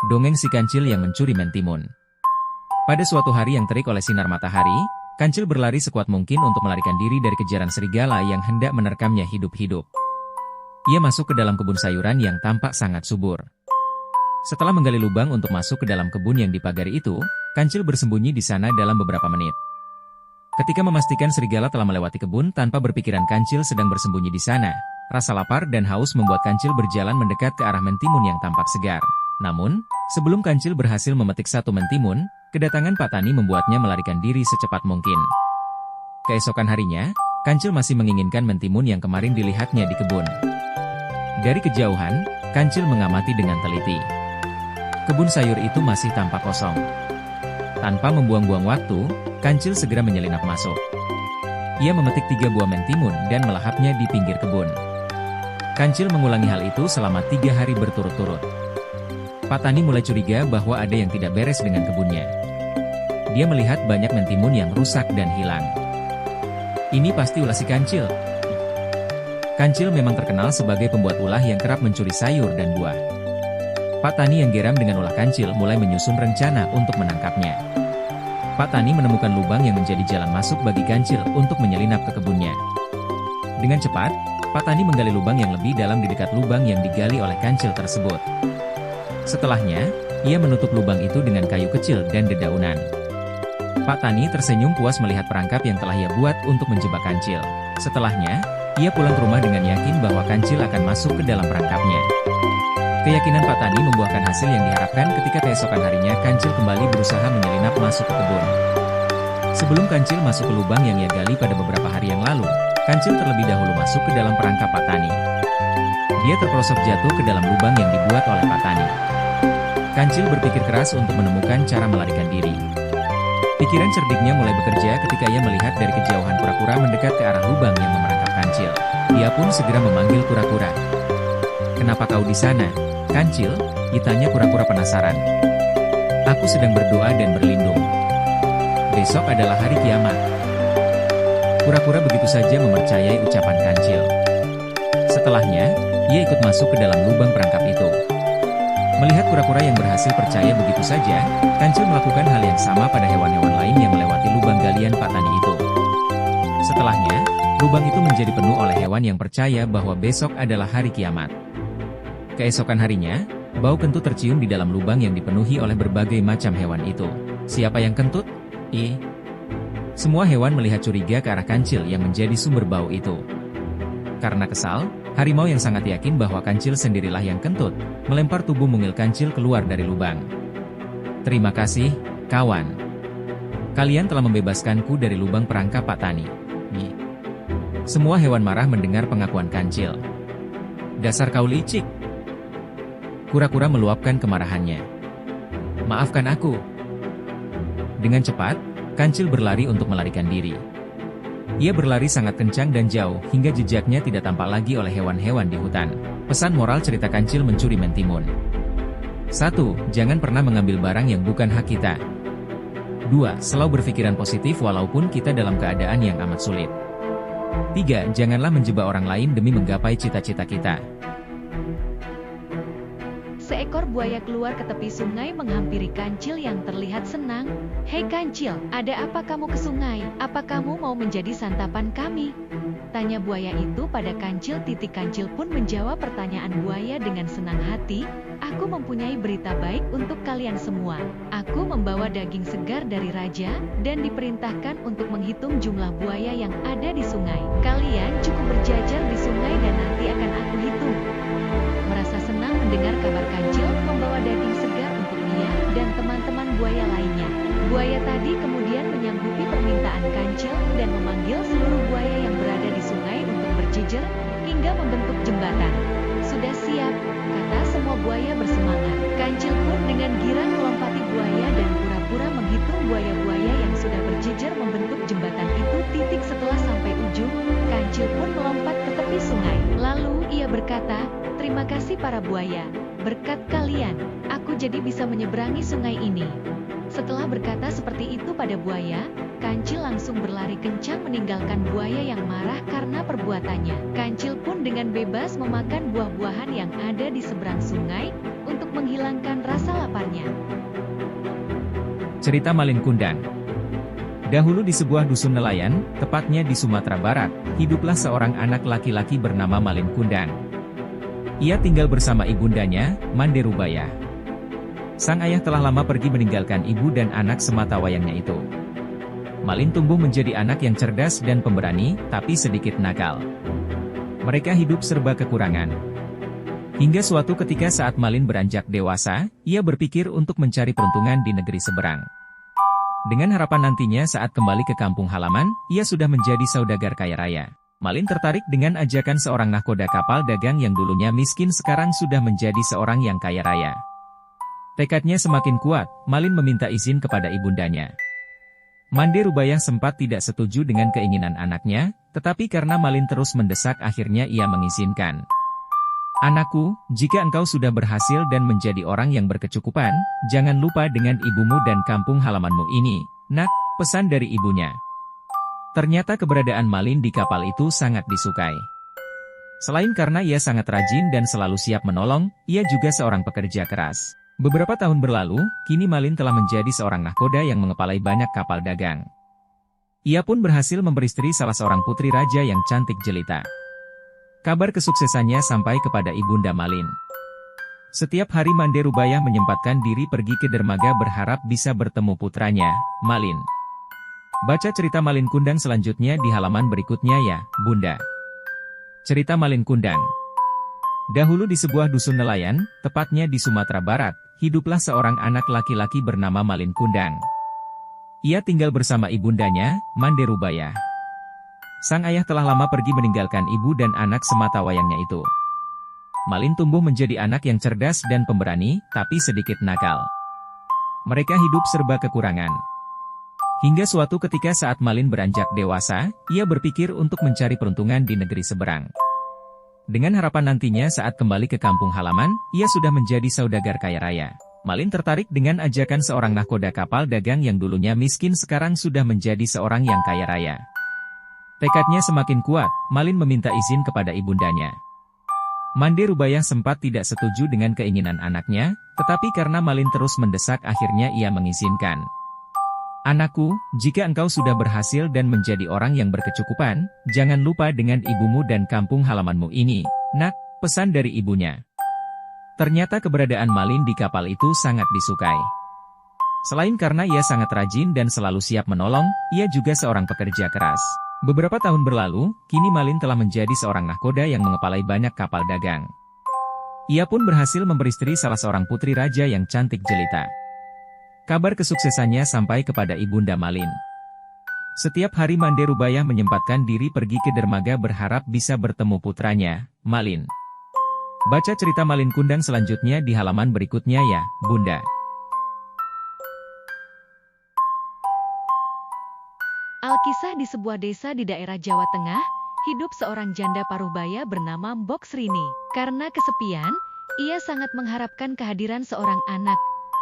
Dongeng si kancil yang mencuri mentimun. Pada suatu hari yang terik oleh sinar matahari, kancil berlari sekuat mungkin untuk melarikan diri dari kejaran serigala yang hendak menerkamnya hidup-hidup. Ia masuk ke dalam kebun sayuran yang tampak sangat subur. Setelah menggali lubang untuk masuk ke dalam kebun yang dipagari itu, kancil bersembunyi di sana dalam beberapa menit. Ketika memastikan serigala telah melewati kebun tanpa berpikiran kancil sedang bersembunyi di sana, rasa lapar dan haus membuat kancil berjalan mendekat ke arah mentimun yang tampak segar. Namun, sebelum kancil berhasil memetik satu mentimun, kedatangan Pak Tani membuatnya melarikan diri secepat mungkin. Keesokan harinya, kancil masih menginginkan mentimun yang kemarin dilihatnya di kebun. Dari kejauhan, kancil mengamati dengan teliti. Kebun sayur itu masih tampak kosong. Tanpa membuang-buang waktu, kancil segera menyelinap masuk. Ia memetik 3 buah mentimun dan melahapnya di pinggir kebun. Kancil mengulangi hal itu selama 3 hari berturut-turut. Pak Tani mulai curiga bahwa ada yang tidak beres dengan kebunnya. Dia melihat banyak mentimun yang rusak dan hilang. Ini pasti ulah si kancil. Kancil memang terkenal sebagai pembuat ulah yang kerap mencuri sayur dan buah. Pak Tani yang geram dengan ulah kancil mulai menyusun rencana untuk menangkapnya. Pak Tani menemukan lubang yang menjadi jalan masuk bagi kancil untuk menyelinap ke kebunnya. Dengan cepat, Pak Tani menggali lubang yang lebih dalam di dekat lubang yang digali oleh kancil tersebut. Setelahnya, ia menutup lubang itu dengan kayu kecil dan dedaunan. Pak Tani tersenyum puas melihat perangkap yang telah ia buat untuk menjebak kancil. Setelahnya, ia pulang ke rumah dengan yakin bahwa kancil akan masuk ke dalam perangkapnya. Keyakinan Pak Tani membuahkan hasil yang diharapkan ketika keesokan harinya kancil kembali berusaha menyelinap masuk ke kebun. Sebelum kancil masuk ke lubang yang ia gali pada beberapa hari yang lalu, kancil terlebih dahulu masuk ke dalam perangkap Pak Tani. Dia terperosok jatuh ke dalam lubang yang dibuat oleh Pak Tani. Kancil berpikir keras untuk menemukan cara melarikan diri. Pikiran cerdiknya mulai bekerja ketika ia melihat dari kejauhan kura-kura mendekat ke arah lubang yang memerangkap kancil. Dia pun segera memanggil kura-kura. "Kenapa kau di sana, kancil?" ditanya kura-kura penasaran. "Aku sedang berdoa dan berlindung. Besok adalah hari kiamat." Kura-kura begitu saja mempercayai ucapan kancil. Setelahnya, ia ikut masuk ke dalam lubang perangkap itu. Melihat kura-kura yang berhasil percaya begitu saja, kancil melakukan hal yang sama pada hewan-hewan lain yang melewati lubang galian Pak Tani itu. Setelahnya, lubang itu menjadi penuh oleh hewan yang percaya bahwa besok adalah hari kiamat. Keesokan harinya, bau kentut tercium di dalam lubang yang dipenuhi oleh berbagai macam hewan itu. Siapa yang kentut? Semua hewan melihat curiga ke arah kancil yang menjadi sumber bau itu. Karena kesal, harimau yang sangat yakin bahwa kancil sendirilah yang kentut, melempar tubuh mungil kancil keluar dari lubang. "Terima kasih, kawan. Kalian telah membebaskanku dari lubang perangkap Pak Tani." Semua hewan marah mendengar pengakuan kancil. "Dasar kau licik!" Kura-kura meluapkan kemarahannya. "Maafkan aku." Dengan cepat, kancil berlari untuk melarikan diri. Ia berlari sangat kencang dan jauh, hingga jejaknya tidak tampak lagi oleh hewan-hewan di hutan. Pesan moral cerita kancil mencuri mentimun. 1. Jangan pernah mengambil barang yang bukan hak kita. 2. Selalu berpikiran positif walaupun kita dalam keadaan yang amat sulit. 3. Janganlah menjebak orang lain demi menggapai cita-cita kita. Seekor buaya keluar ke tepi sungai menghampiri kancil yang terlihat senang. "Hei kancil, ada apa kamu ke sungai? Apa kamu mau menjadi santapan kami?" tanya buaya itu pada kancil. Kancil pun menjawab pertanyaan buaya dengan senang hati. "Aku mempunyai berita baik untuk kalian semua. Aku membawa daging segar dari raja, dan diperintahkan untuk menghitung jumlah buaya yang ada di sungai. Kalian cukup berjajar di sungai dan nanti akan aku hitung." Merasa senang mendengar kabar kancil membawa daging segar untuk dia dan teman-teman buaya lainnya. Buaya tadi kemudian menyanggupi permintaan kancil dan memanggil seluruh buaya yang berada di sungai untuk berjejer hingga membentuk jembatan. "Sudah siap," kata semua buaya bersemangat. Kancil pun dengan girang melompati buaya dan pura-pura menghitung buaya-buaya yang sudah berjejer membentuk jembatan itu. Setelah sampai ujung, kancil pun melompat ke tepi sungai. Lalu ia berkata, "Terima kasih para buaya. Berkat kalian, aku jadi bisa menyeberangi sungai ini." Setelah berkata seperti itu pada buaya, kancil langsung berlari kencang meninggalkan buaya yang marah karena perbuatannya. Kancil pun dengan bebas memakan buah-buahan yang ada di seberang sungai, untuk menghilangkan rasa laparnya. Cerita Malin Kundang. Dahulu di sebuah dusun nelayan, tepatnya di Sumatera Barat, hiduplah seorang anak laki-laki bernama Malin Kundang. Ia tinggal bersama ibundanya, Mande Rubaya. Sang ayah telah lama pergi meninggalkan ibu dan anak sematawayangnya itu. Malin tumbuh menjadi anak yang cerdas dan pemberani, tapi sedikit nakal. Mereka hidup serba kekurangan. Hingga suatu ketika saat Malin beranjak dewasa, ia berpikir untuk mencari peruntungan di negeri seberang. Dengan harapan nantinya saat kembali ke kampung halaman, ia sudah menjadi saudagar kaya raya. Malin tertarik dengan ajakan seorang nahkoda kapal dagang yang dulunya miskin sekarang sudah menjadi seorang yang kaya raya. Tekadnya semakin kuat, Malin meminta izin kepada ibundanya. Mande Rubaya sempat tidak setuju dengan keinginan anaknya, tetapi karena Malin terus mendesak akhirnya ia mengizinkan. Anakku, jika engkau sudah berhasil dan menjadi orang yang berkecukupan, jangan lupa dengan ibumu dan kampung halamanmu ini, nak, pesan dari ibunya. Ternyata keberadaan Malin di kapal itu sangat disukai. Selain karena ia sangat rajin dan selalu siap menolong, ia juga seorang pekerja keras. Beberapa tahun berlalu, kini Malin telah menjadi seorang nahkoda yang mengepalai banyak kapal dagang. Ia pun berhasil memperistri salah seorang putri raja yang cantik jelita. Kabar kesuksesannya sampai kepada ibunda Malin. Setiap hari Mande Rubaya menyempatkan diri pergi ke dermaga berharap bisa bertemu putranya, Malin. Baca cerita Malin Kundang selanjutnya di halaman berikutnya ya, Bunda. Cerita Malin Kundang. Dahulu di sebuah dusun nelayan, tepatnya di Sumatera Barat, hiduplah seorang anak laki-laki bernama Malin Kundang. Ia tinggal bersama ibundanya, Mande Rubaya. Sang ayah telah lama pergi meninggalkan ibu dan anak sematawayangnya itu. Malin tumbuh menjadi anak yang cerdas dan pemberani, tapi sedikit nakal. Mereka hidup serba kekurangan. Hingga suatu ketika saat Malin beranjak dewasa, ia berpikir untuk mencari peruntungan di negeri seberang. Dengan harapan nantinya saat kembali ke kampung halaman, ia sudah menjadi saudagar kaya raya. Malin tertarik dengan ajakan seorang nahkoda kapal dagang yang dulunya miskin sekarang sudah menjadi seorang yang kaya raya. Tekadnya semakin kuat, Malin meminta izin kepada ibundanya. Mande Rubaya sempat tidak setuju dengan keinginan anaknya, tetapi karena Malin terus mendesak akhirnya ia mengizinkan. Anakku, jika engkau sudah berhasil dan menjadi orang yang berkecukupan, jangan lupa dengan ibumu dan kampung halamanmu ini, nak, pesan dari ibunya. Ternyata keberadaan Malin di kapal itu sangat disukai. Selain karena ia sangat rajin dan selalu siap menolong, ia juga seorang pekerja keras. Beberapa tahun berlalu, kini Malin telah menjadi seorang nahkoda yang mengepalai banyak kapal dagang. Ia pun berhasil memperistri salah seorang putri raja yang cantik jelita. Kabar kesuksesannya sampai kepada ibunda Malin. Setiap hari Mande Rubaya menyempatkan diri pergi ke dermaga berharap bisa bertemu putranya, Malin. Baca cerita Malin Kundang selanjutnya di halaman berikutnya ya, Bunda. Alkisah di sebuah desa di daerah Jawa Tengah, hidup seorang janda paruh-baya bernama Mbok Srini. Karena kesepian, ia sangat mengharapkan kehadiran seorang anak.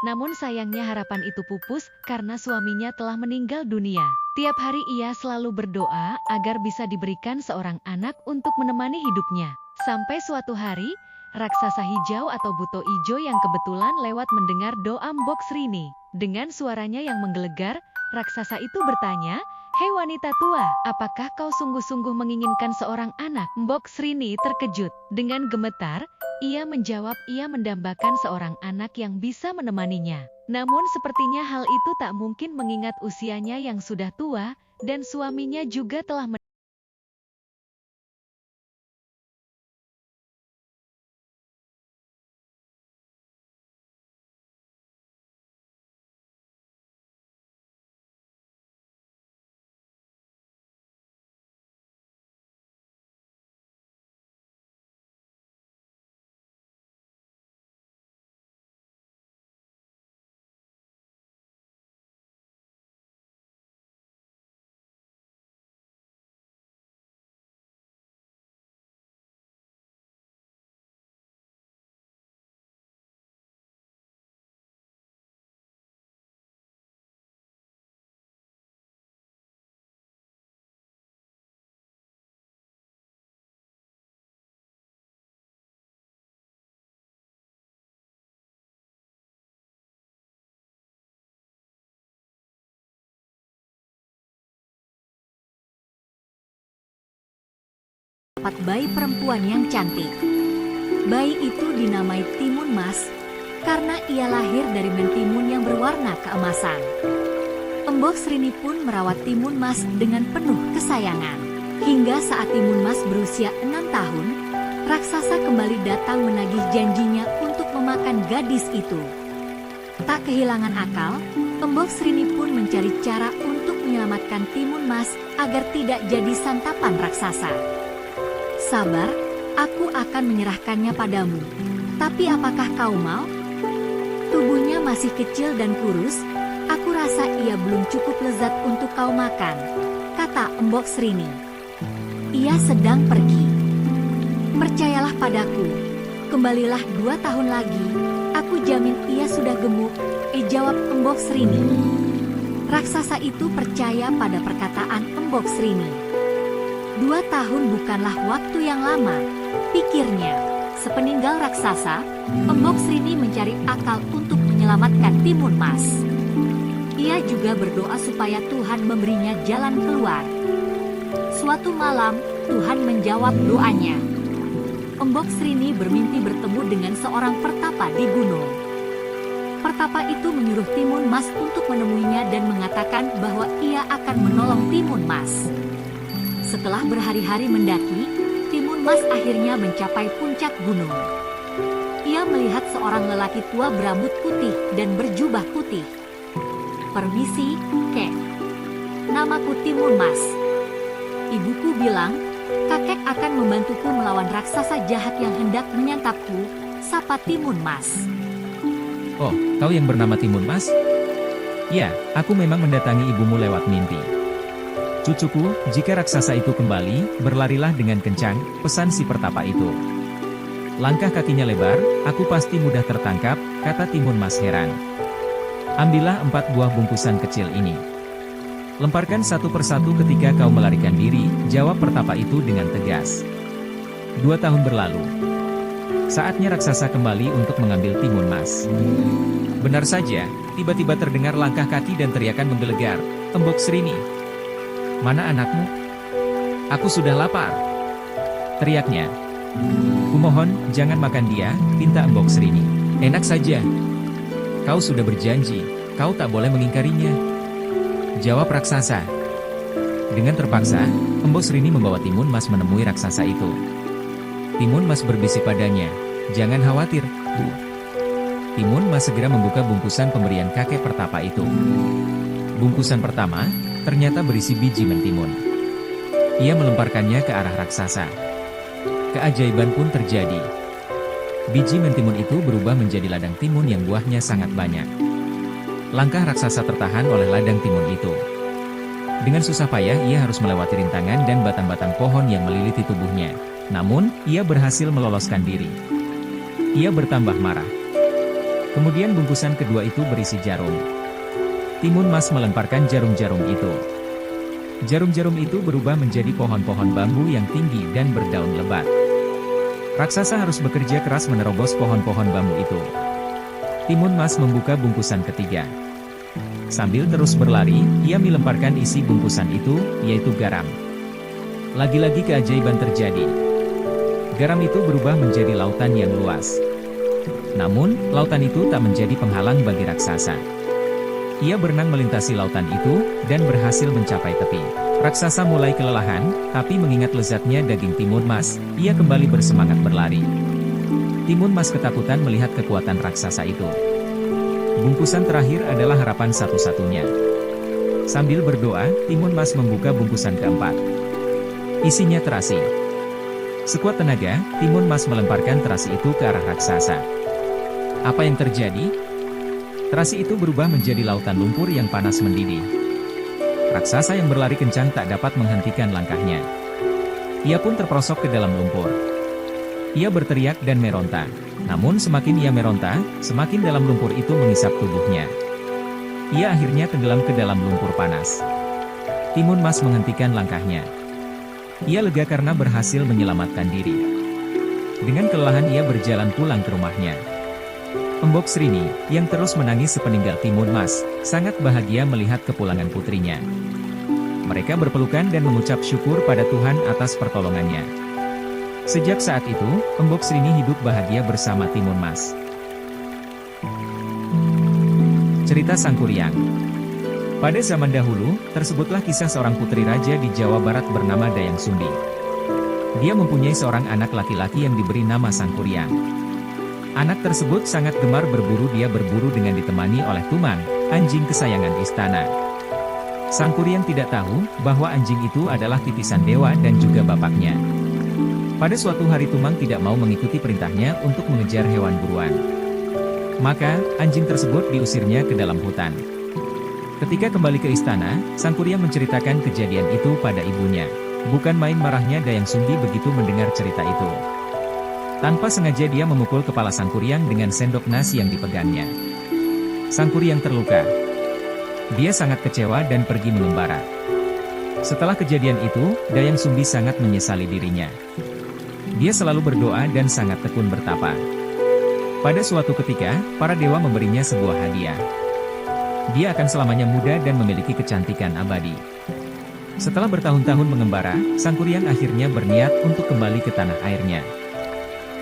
Namun sayangnya harapan itu pupus karena suaminya telah meninggal dunia. Tiap hari ia selalu berdoa agar bisa diberikan seorang anak untuk menemani hidupnya. Sampai suatu hari, raksasa hijau atau buto ijo yang kebetulan lewat mendengar doa Mbok Srini. Dengan suaranya yang menggelegar, raksasa itu bertanya, "Hei wanita tua, apakah kau sungguh-sungguh menginginkan seorang anak?" Mbok Srini terkejut. Dengan gemetar, ia menjawab ia mendambakan seorang anak yang bisa menemaninya. Namun sepertinya hal itu tak mungkin mengingat usianya yang sudah tua, dan suaminya juga telah dapat bayi perempuan yang cantik. Bayi itu dinamai Timun Mas karena ia lahir dari mentimun yang berwarna keemasan. Embok Srini pun merawat Timun Mas dengan penuh kesayangan. Hingga saat Timun Mas berusia 6 tahun, raksasa kembali datang menagih janjinya untuk memakan gadis itu. Tak kehilangan akal, Embok Srini pun mencari cara untuk menyelamatkan Timun Mas agar tidak jadi santapan raksasa. Sabar, aku akan menyerahkannya padamu. Tapi apakah kau mau? Tubuhnya masih kecil dan kurus, aku rasa ia belum cukup lezat untuk kau makan, kata Embok Srini. Ia sedang pergi. Percayalah padaku, kembalilah 2 tahun lagi, aku jamin ia sudah gemuk, jawab Embok Srini. Raksasa itu percaya pada perkataan Embok Srini. 2 tahun bukanlah waktu yang lama, pikirnya. Sepeninggal raksasa, Embok Srini mencari akal untuk menyelamatkan Timun Mas. Ia juga berdoa supaya Tuhan memberinya jalan keluar. Suatu malam, Tuhan menjawab doanya. Embok Srini bermimpi bertemu dengan seorang pertapa di gunung. Pertapa itu menyuruh Timun Mas untuk menemuinya dan mengatakan bahwa ia akan menolong Timun Mas. Setelah berhari-hari mendaki, Timun Mas akhirnya mencapai puncak gunung. Ia melihat seorang lelaki tua berambut putih dan berjubah putih. Permisi, Kek. Namaku Timun Mas. Ibuku bilang, kakek akan membantuku melawan raksasa jahat yang hendak menyantapku, sapa Timun Mas. Oh, kau yang bernama Timun Mas? Ya, aku memang mendatangi ibumu lewat mimpi. Cucuku, jika raksasa itu kembali, berlarilah dengan kencang, pesan si pertapa itu. Langkah kakinya lebar, aku pasti mudah tertangkap, kata Timun Mas heran. Ambillah 4 buah bungkusan kecil ini. Lemparkan satu persatu ketika kau melarikan diri, jawab pertapa itu dengan tegas. 2 tahun berlalu. Saatnya raksasa kembali untuk mengambil Timun Mas. Benar saja, tiba-tiba terdengar langkah kaki dan teriakan menggelegar, Embok Srini. Mana anakmu? Aku sudah lapar, teriaknya. Kumohon, jangan makan dia, pinta Embok Srini. Enak saja. Kau sudah berjanji, kau tak boleh mengingkarinya, jawab raksasa. Dengan terpaksa, Embok Srini membawa Timun Mas menemui raksasa itu. Timun Mas berbisik padanya, jangan khawatir, Bu. Timun Mas segera membuka bungkusan pemberian kakek pertapa itu. Bungkusan pertama, ternyata berisi biji mentimun. Ia melemparkannya ke arah raksasa. Keajaiban pun terjadi. Biji mentimun itu berubah menjadi ladang timun yang buahnya sangat banyak. Langkah raksasa tertahan oleh ladang timun itu. Dengan susah payah ia harus melewati rintangan dan batang-batang pohon yang meliliti tubuhnya. Namun, ia berhasil meloloskan diri. Ia bertambah marah. Kemudian bungkusan kedua itu berisi jarum. Timun Mas melemparkan jarum-jarum itu. Jarum-jarum itu berubah menjadi pohon-pohon bambu yang tinggi dan berdaun lebat. Raksasa harus bekerja keras menerobos pohon-pohon bambu itu. Timun Mas membuka bungkusan ketiga. Sambil terus berlari, ia melemparkan isi bungkusan itu, yaitu garam. Lagi-lagi keajaiban terjadi. Garam itu berubah menjadi lautan yang luas. Namun, lautan itu tak menjadi penghalang bagi raksasa. Ia berenang melintasi lautan itu, dan berhasil mencapai tepi. Raksasa mulai kelelahan, tapi mengingat lezatnya daging Timun Mas, ia kembali bersemangat berlari. Timun Mas ketakutan melihat kekuatan raksasa itu. Bungkusan terakhir adalah harapan satu-satunya. Sambil berdoa, Timun Mas membuka bungkusan keempat. Isinya terasi. Sekuat tenaga, Timun Mas melemparkan terasi itu ke arah raksasa. Apa yang terjadi? Terasi itu berubah menjadi lautan lumpur yang panas mendidih. Raksasa yang berlari kencang tak dapat menghentikan langkahnya. Ia pun terperosok ke dalam lumpur. Ia berteriak dan meronta. Namun semakin ia meronta, semakin dalam lumpur itu mengisap tubuhnya. Ia akhirnya tenggelam ke dalam lumpur panas. Timun Mas menghentikan langkahnya. Ia lega karena berhasil menyelamatkan diri. Dengan kelelahan ia berjalan pulang ke rumahnya. Embok Srini, yang terus menangis sepeninggal Timun Mas, sangat bahagia melihat kepulangan putrinya. Mereka berpelukan dan mengucap syukur pada Tuhan atas pertolongannya. Sejak saat itu, Embok Srini hidup bahagia bersama Timun Mas. Cerita Sang Kuryang. Pada zaman dahulu, tersebutlah kisah seorang putri raja di Jawa Barat bernama Dayang Sumbi. Dia mempunyai seorang anak laki-laki yang diberi nama Sang Kuryang. Anak tersebut sangat gemar berburu. Dia berburu dengan ditemani oleh Tumang, anjing kesayangan istana. Sang Kuryang tidak tahu bahwa anjing itu adalah titisan dewa dan juga bapaknya. Pada suatu hari Tumang tidak mau mengikuti perintahnya untuk mengejar hewan buruan. Maka, anjing tersebut diusirnya ke dalam hutan. Ketika kembali ke istana, Sang Kuryang menceritakan kejadian itu pada ibunya. Bukan main marahnya Dayang Sumbi begitu mendengar cerita itu. Tanpa sengaja dia memukul kepala Sang Kuryang dengan sendok nasi yang dipegangnya. Sang Kuryang terluka. Dia sangat kecewa dan pergi mengembara. Setelah kejadian itu, Dayang Sumbi sangat menyesali dirinya. Dia selalu berdoa dan sangat tekun bertapa. Pada suatu ketika, para dewa memberinya sebuah hadiah. Dia akan selamanya muda dan memiliki kecantikan abadi. Setelah bertahun-tahun mengembara, Sang Kuryang akhirnya berniat untuk kembali ke tanah airnya.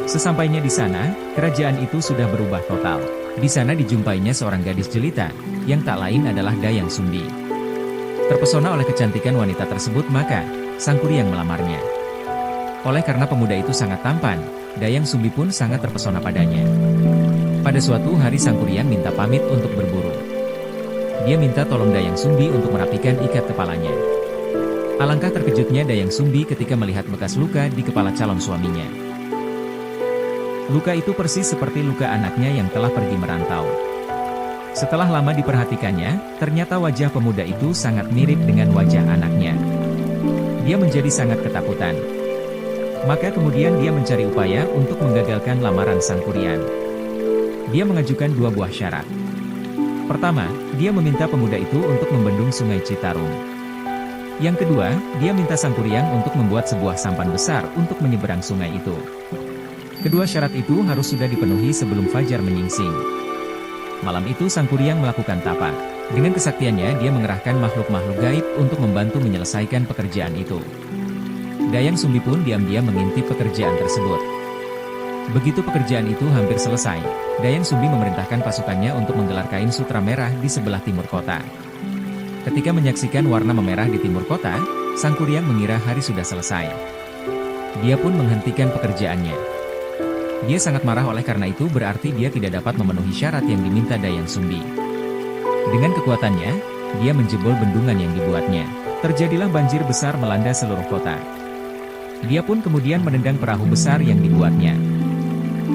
Sesampainya di sana, kerajaan itu sudah berubah total. Di sana dijumpainya seorang gadis jelita, yang tak lain adalah Dayang Sumbi. Terpesona oleh kecantikan wanita tersebut, maka Sang Kuryang melamarnya. Oleh karena pemuda itu sangat tampan, Dayang Sumbi pun sangat terpesona padanya. Pada suatu hari Sang Kuryang minta pamit untuk berburu. Dia minta tolong Dayang Sumbi untuk merapikan ikat kepalanya. Alangkah terkejutnya Dayang Sumbi ketika melihat bekas luka di kepala calon suaminya. Luka itu persis seperti luka anaknya yang telah pergi merantau. Setelah lama diperhatikannya, ternyata wajah pemuda itu sangat mirip dengan wajah anaknya. Dia menjadi sangat ketakutan. Maka kemudian dia mencari upaya untuk menggagalkan lamaran Sang Kuryang. Dia mengajukan dua buah syarat. Pertama, dia meminta pemuda itu untuk membendung sungai Citarum. Yang kedua, dia minta Sang Kuryang untuk membuat sebuah sampan besar untuk menyeberang sungai itu. Kedua syarat itu harus sudah dipenuhi sebelum fajar menyingsing. Malam itu Sang Kuryang melakukan tapa. Dengan kesaktiannya dia mengerahkan makhluk-makhluk gaib untuk membantu menyelesaikan pekerjaan itu. Dayang Sumbi pun diam-diam mengintip pekerjaan tersebut. Begitu pekerjaan itu hampir selesai, Dayang Sumbi memerintahkan pasukannya untuk menggelar kain sutra merah di sebelah timur kota. Ketika menyaksikan warna memerah di timur kota, Sang Kuryang mengira hari sudah selesai. Dia pun menghentikan pekerjaannya. Dia sangat marah oleh karena itu berarti dia tidak dapat memenuhi syarat yang diminta Dayang Sumbi. Dengan kekuatannya, dia menjebol bendungan yang dibuatnya. Terjadilah banjir besar melanda seluruh kota. Dia pun kemudian menendang perahu besar yang dibuatnya.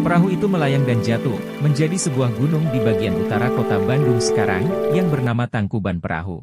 Perahu itu melayang dan jatuh, menjadi sebuah gunung di bagian utara kota Bandung sekarang, yang bernama Tangkuban Perahu.